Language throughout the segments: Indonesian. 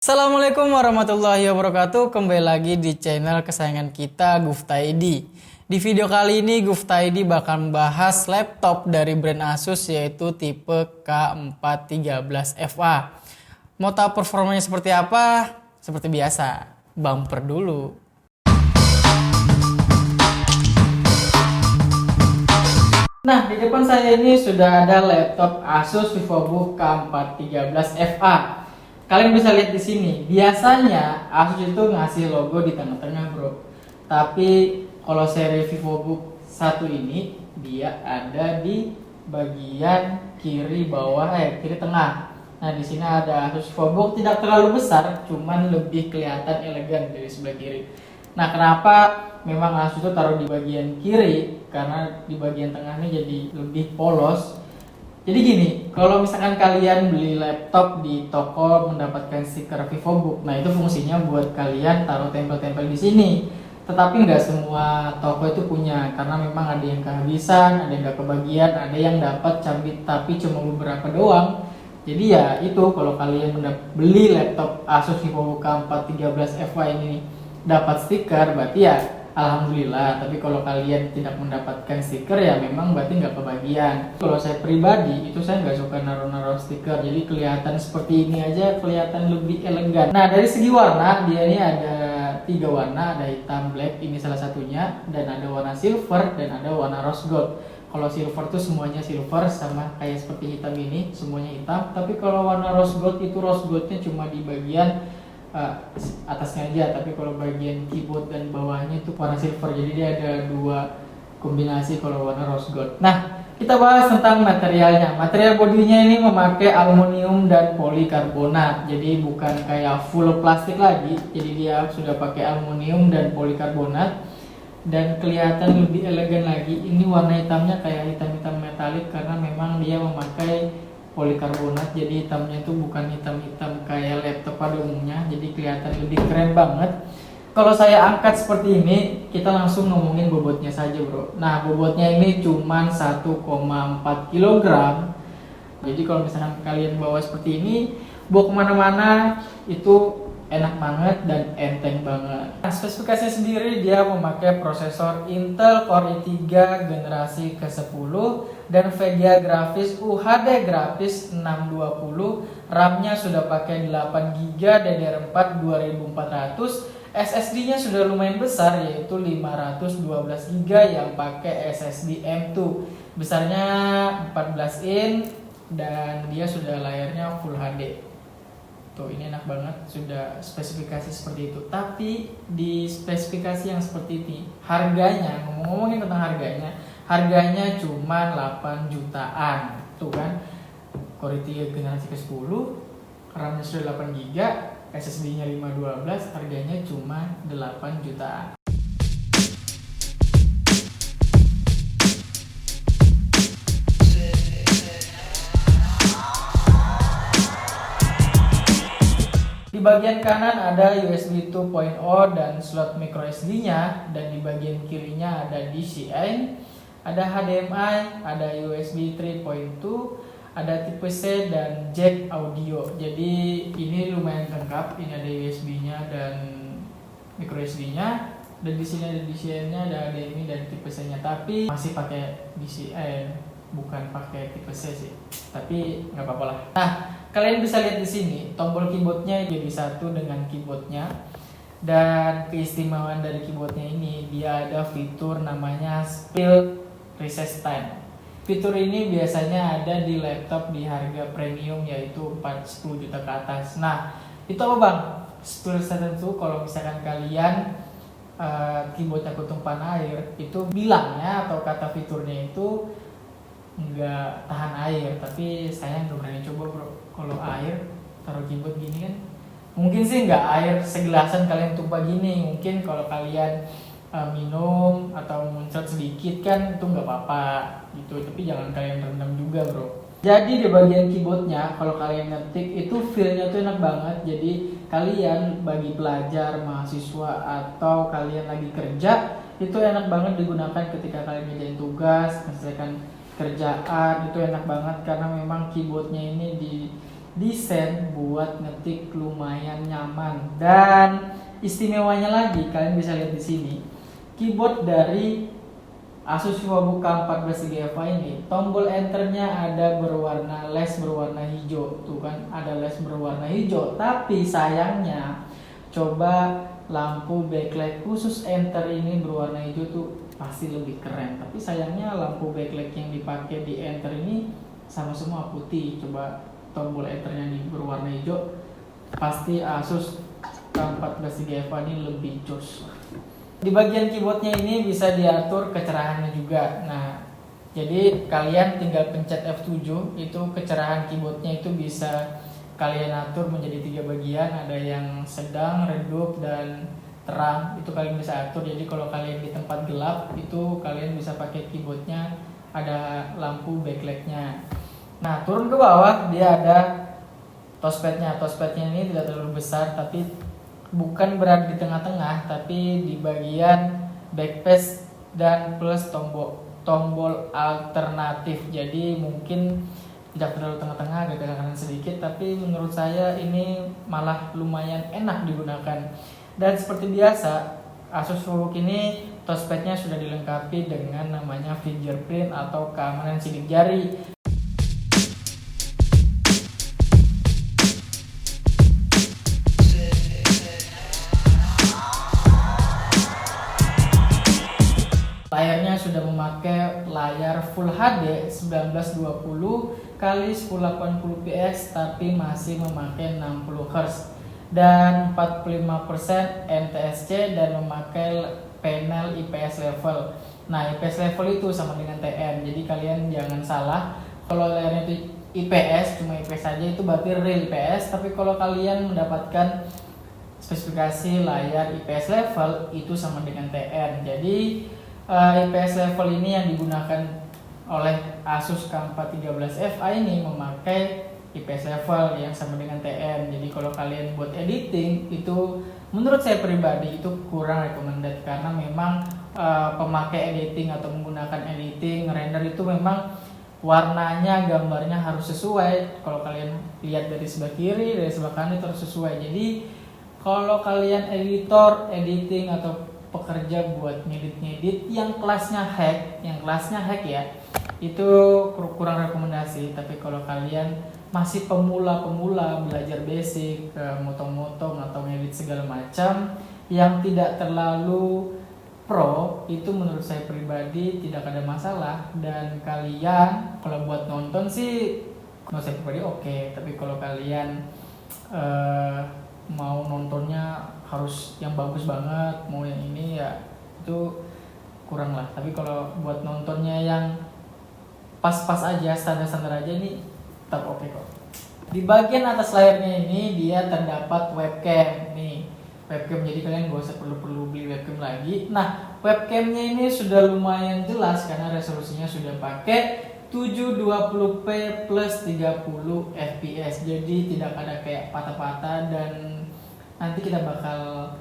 Assalamualaikum warahmatullahi wabarakatuh. Kembali lagi di channel kesayangan kita Guftaidi. Di video kali ini Guftaidi bakal membahas laptop dari brand Asus yaitu tipe K413FA. Mau tahu performanya seperti apa? Seperti biasa, bumper dulu. Nah, di depan saya ini sudah ada laptop Asus VivoBook K413FA. Kalian bisa lihat di sini. Biasanya Asus itu ngasih logo di tengah-tengah, bro. Tapi kalau seri VivoBook 1 ini dia ada di bagian kiri bawah, kiri tengah. Nah, di sini ada Asus VivoBook, tidak terlalu besar, cuman lebih kelihatan elegan dari sebelah kiri. Nah, kenapa memang Asus itu taruh di bagian kiri? Karena di bagian tengahnya jadi lebih polos. Jadi gini, kalau misalkan kalian beli laptop di toko mendapatkan stiker VivoBook, nah itu fungsinya buat kalian taruh tempel-tempel di sini. Tetapi nggak semua toko itu punya, karena memang ada yang kehabisan, ada yang nggak kebagian, ada yang dapat cambit tapi cuma beberapa doang. Jadi ya itu, kalau kalian beli laptop Asus VivoBook K413FA ini dapat stiker, berarti ya alhamdulillah. Tapi kalau kalian tidak mendapatkan stiker ya memang berarti nggak kebagian. Kalau saya pribadi itu saya nggak suka naruh-naruh stiker, jadi kelihatan seperti ini aja kelihatan lebih elegan. Nah, dari segi warna dia ini ada 3 warna, ada hitam, black, ini salah satunya, dan ada warna silver dan ada warna rose gold. Kalau silver tuh semuanya silver, sama kayak seperti hitam ini semuanya hitam. Tapi kalau warna rose gold itu rose goldnya cuma di bagian atasnya aja, tapi kalau bagian keyboard dan bawahnya itu warna silver. Jadi dia ada 2 kombinasi kalau warna rose gold. Nah, kita bahas tentang materialnya. Material bodinya ini memakai aluminium dan polikarbonat, jadi bukan kayak full plastik lagi. Jadi dia sudah pakai aluminium dan polikarbonat dan kelihatan lebih elegan lagi. Ini warna hitamnya kayak hitam-hitam metalik karena memang dia memakai polikarbonat, jadi hitamnya itu bukan hitam-hitam kayak laptop pada umumnya, jadi kelihatan lebih keren banget. Kalau saya angkat seperti ini, kita langsung ngomongin bobotnya saja, bro. Nah, bobotnya ini cuma 1,4 kg. Jadi kalau misalkan kalian bawa seperti ini, bawa kemana-mana itu enak banget dan enteng banget. Nah, spesifikasinya sendiri dia memakai prosesor Intel Core i3 generasi ke-10 dan VGA grafis UHD grafis 620. RAM-nya sudah pakai 8GB DDR4 2400. SSD-nya sudah lumayan besar yaitu 512GB yang pakai SSD M2. Besarnya 14 in dan dia sudah layarnya Full HD. Tuh, ini enak banget, sudah spesifikasi seperti itu. Tapi di spesifikasi yang seperti ini, harganya, ngomongin tentang harganya cuma 8 jutaan. Tuh kan, Core i3 generasi ke-10, RAM-nya sudah 8GB, SSD-nya 512, harganya cuma 8 jutaan. Di bagian kanan ada USB 2.0 dan slot micro SD-nya, dan di bagian kirinya ada DCI, ada HDMI, ada USB 3.2, ada tipe C dan jack audio. Jadi ini lumayan lengkap. Ini ada USB-nya dan micro SD-nya, dan di sini ada DCI-nya, ada HDMI dan tipe C-nya. Tapi masih pakai DCI, bukan pakai tipe C sih. Tapi nggak apa-apa lah. Nah, kalian bisa lihat di sini tombol keyboardnya jadi satu dengan keyboardnya. Dan keistimewaan dari keyboardnya ini, dia ada fitur namanya Split Recess Time. Fitur ini biasanya ada di laptop di harga premium yaitu 10 juta ke atas. Nah, itu apa bang? Split Recess Time itu kalau misalkan kalian keyboardnya ketumpahan air, itu bilangnya atau kata fiturnya itu nggak tahan air. Tapi saya nggak berani coba, bro. Kalau air taruh keyboard gini kan, mungkin sih nggak air segelasan kalian tumpah gini. Mungkin kalau kalian minum atau muncrat sedikit kan itu nggak apa-apa gitu, tapi jangan kalian rendam juga, bro. Jadi di bagian keyboardnya kalau kalian ngetik itu feel-nya tuh enak banget. Jadi kalian bagi pelajar, mahasiswa, atau kalian lagi kerja, itu enak banget digunakan ketika kalian ngerjain tugas, menyelesaikan kerjaan. Itu enak banget karena memang keyboardnya ini desain buat ngetik lumayan nyaman. Dan istimewanya lagi, kalian bisa lihat di sini, keyboard dari Asus VivoBook K14 3FA ini, tombol enternya ada berwarna les berwarna hijau. Tuh kan, ada les berwarna hijau. Tapi sayangnya, coba lampu backlight khusus enter ini berwarna hijau tuh pasti lebih keren. Tapi sayangnya lampu backlight yang dipakai di enter ini sama semua putih. Coba tombol enternya di berwarna hijau, pasti Asus K14 3FA ini lebih jos. Di bagian keyboardnya ini bisa diatur kecerahannya juga. Nah, jadi kalian tinggal pencet F7, itu kecerahan keyboardnya itu bisa kalian atur menjadi 3 bagian. Ada yang sedang, redup, dan terang. Itu kalian bisa atur. Jadi kalau kalian di tempat gelap, itu kalian bisa pakai keyboardnya ada lampu backlightnya. Nah, turun ke bawah dia ada touchpadnya. Touchpadnya ini tidak terlalu besar, tapi bukan berada di tengah-tengah, tapi di bagian backpass dan plus tombol alternatif. Jadi mungkin tidak terlalu tengah-tengah, agak kanan sedikit, tapi menurut saya ini malah lumayan enak digunakan. Dan seperti biasa, Asus VivoBook ini touchpadnya sudah dilengkapi dengan namanya fingerprint atau keamanan sidik jari. Layarnya sudah memakai layar Full HD 1920 x 1080 px, tapi masih memakai 60 Hz dan 45% NTSC dan memakai panel IPS level. Nah, IPS level itu sama dengan TN, jadi kalian jangan salah. Kalau layarnya itu IPS, cuma IPS saja itu berarti real IPS, tapi kalau kalian mendapatkan spesifikasi layar IPS level itu sama dengan TN. Jadi IPS level ini yang digunakan oleh Asus K413FA ini memakai IPS level yang sama dengan TN. Jadi kalau kalian buat editing itu menurut saya pribadi itu kurang recommended, karena memang pemakai editing atau menggunakan editing render itu memang warnanya, gambarnya harus sesuai. Kalau kalian lihat dari sebelah kiri, dari sebelah kanan itu harus sesuai. Jadi kalau kalian editor, editing atau pekerja buat ngedit yang kelasnya hack ya, itu kurang rekomendasi. Tapi kalau kalian masih pemula belajar basic, motong-motong atau ngedit segala macam yang tidak terlalu pro, itu menurut saya pribadi tidak ada masalah. Dan kalian kalau buat nonton sih menurut saya pribadi oke. Tapi kalau kalian mau nontonnya harus yang bagus banget, mau yang ini ya itu kurang lah. Tapi kalau buat nontonnya yang pas-pas aja, standar-standar aja, ini tetap oke kok. Di bagian atas layarnya ini dia terdapat webcam nih, webcam, jadi kalian gak usah perlu beli webcam lagi. Nah, webcamnya ini sudah lumayan jelas karena resolusinya sudah pakai 720p plus 30 fps, jadi tidak ada kayak patah-patah. Dan nanti kita bakal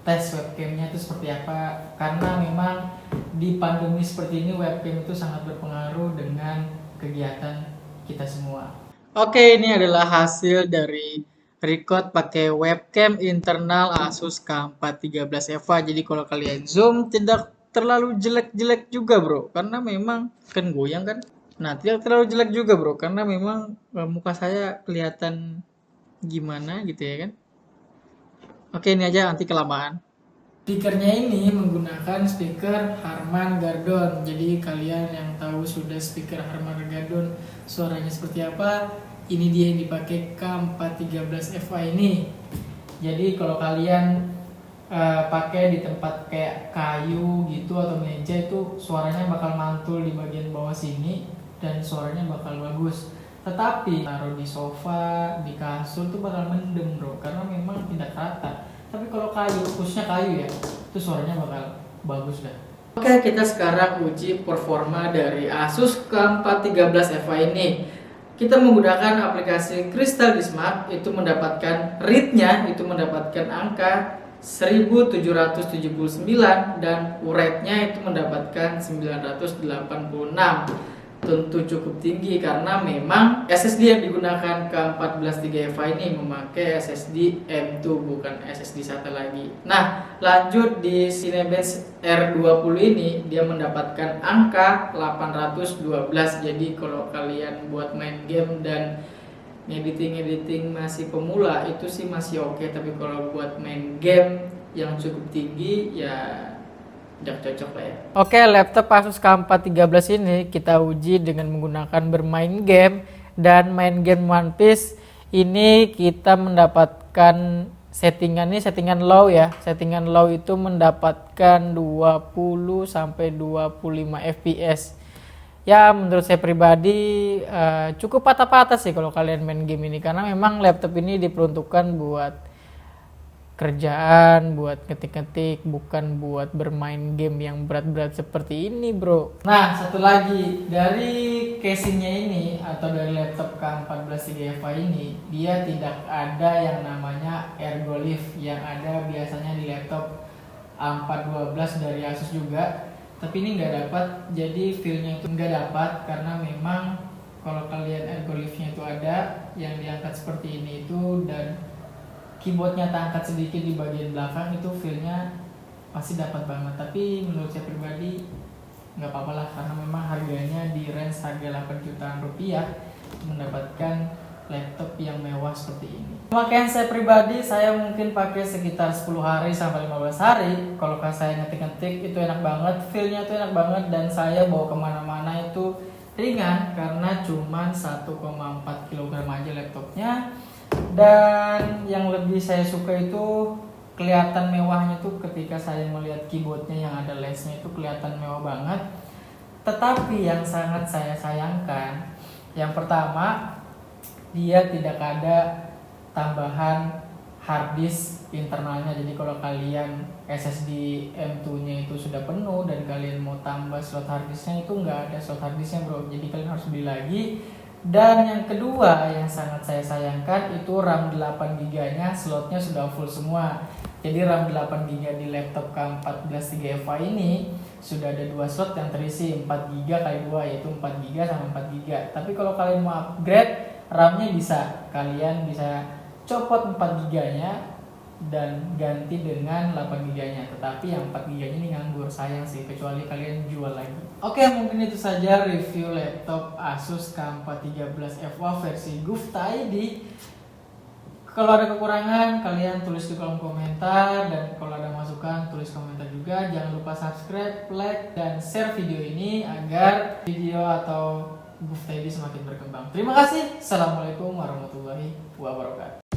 tes webcamnya itu seperti apa, karena memang di pandemi seperti ini webcam itu sangat berpengaruh dengan kegiatan kita semua. Oke, ini adalah hasil dari record pakai webcam internal Asus K413FA. Jadi kalau kalian zoom tidak terlalu jelek-jelek juga bro, karena memang kan goyang kan. Nah, tidak terlalu jelek juga bro, karena memang muka saya kelihatan gimana gitu ya kan. Oke, ini aja, nanti kelamaan. Speakernya ini menggunakan speaker Harman Kardon. Jadi kalian yang tahu sudah speaker Harman Kardon suaranya seperti apa, ini dia yang dipakai K413FA ini. Jadi kalau kalian pakai di tempat kayak kayu gitu atau meja, itu suaranya bakal mantul di bagian bawah sini dan suaranya bakal bagus. Tetapi taruh di sofa, di kasur tuh bakal mendem bro, karena memang tidak rata. Tapi kalau kayu, khususnya kayu ya, itu suaranya bakal bagus dah. Oke, kita sekarang uji performa dari Asus K413FA ini. Kita menggunakan aplikasi Crystal Smart, itu mendapatkan read-nya itu mendapatkan angka 1779 dan write-nya itu mendapatkan 986. tentu cukup tinggi karena memang SSD yang digunakan K143FA ini memakai SSD M2 bukan SSD SATA lagi. Nah, lanjut di Cinebench R20 ini dia mendapatkan angka 812. Jadi kalau kalian buat main game dan editing masih pemula itu sih masih oke, tapi kalau buat main game yang cukup tinggi ya udah cocok lah ya. Oke, laptop Asus K413 ini kita uji dengan menggunakan bermain game, dan main game One Piece ini kita mendapatkan settingan low ya. Settingan low itu mendapatkan 20 sampai 25 fps. Ya menurut saya pribadi cukup patah-patah sih kalau kalian main game ini, karena memang laptop ini diperuntukkan buat kerjaan, buat ngetik-ngetik, bukan buat bermain game yang berat-berat seperti ini bro. Nah satu lagi, dari casingnya ini atau dari laptop K143FA ini, dia tidak ada yang namanya ergo lift yang ada biasanya di laptop A412 dari Asus juga, tapi ini nggak dapat. Jadi feelnya itu nggak dapat karena memang kalau kalian ergo liftnya itu ada yang diangkat seperti ini itu, dan keyboardnya terangkat sedikit di bagian belakang, itu feelnya pasti dapat banget. Tapi menurut saya pribadi nggak apa-apa lah, karena memang harganya di range harga 8 jutaan rupiah mendapatkan laptop yang mewah seperti ini. Pemakaian saya pribadi, saya mungkin pakai sekitar 10 hari sampai 15 hari. Kalau saya ngetik-ngetik itu enak banget, feelnya itu enak banget, dan saya bawa kemana-mana itu ringan karena cuman 1,4 kg aja laptopnya. Dan yang lebih saya suka itu kelihatan mewahnya tuh ketika saya melihat keyboardnya yang ada lesnya itu kelihatan mewah banget. Tetapi yang sangat saya sayangkan, yang pertama dia tidak ada tambahan hard disk internalnya. Jadi kalau kalian SSD M2-nya itu sudah penuh dan kalian mau tambah slot hard disknya, itu nggak ada slot hard disknya bro. Jadi kalian harus beli lagi. Dan yang kedua yang sangat saya sayangkan itu RAM 8GB nya slotnya sudah full semua. Jadi RAM 8GB di laptop K143FA ini sudah ada 2 slot yang terisi 4GB kali 2, yaitu 4GB sama 4GB. Tapi kalau kalian mau upgrade RAM-nya bisa, kalian bisa copot 4GB nya dan ganti dengan 8GB nya. Tetapi yang 4GB nya ini nganggur, sayang sih, kecuali kalian jual lagi. Oke, mungkin itu saja review laptop Asus K413FA versi Gufta ID. Kalau ada kekurangan kalian tulis di kolom komentar, dan kalau ada masukan tulis komentar juga. Jangan lupa subscribe, like, dan share video ini agar video atau Gufta ID semakin berkembang. Terima kasih. Assalamualaikum warahmatullahi wabarakatuh.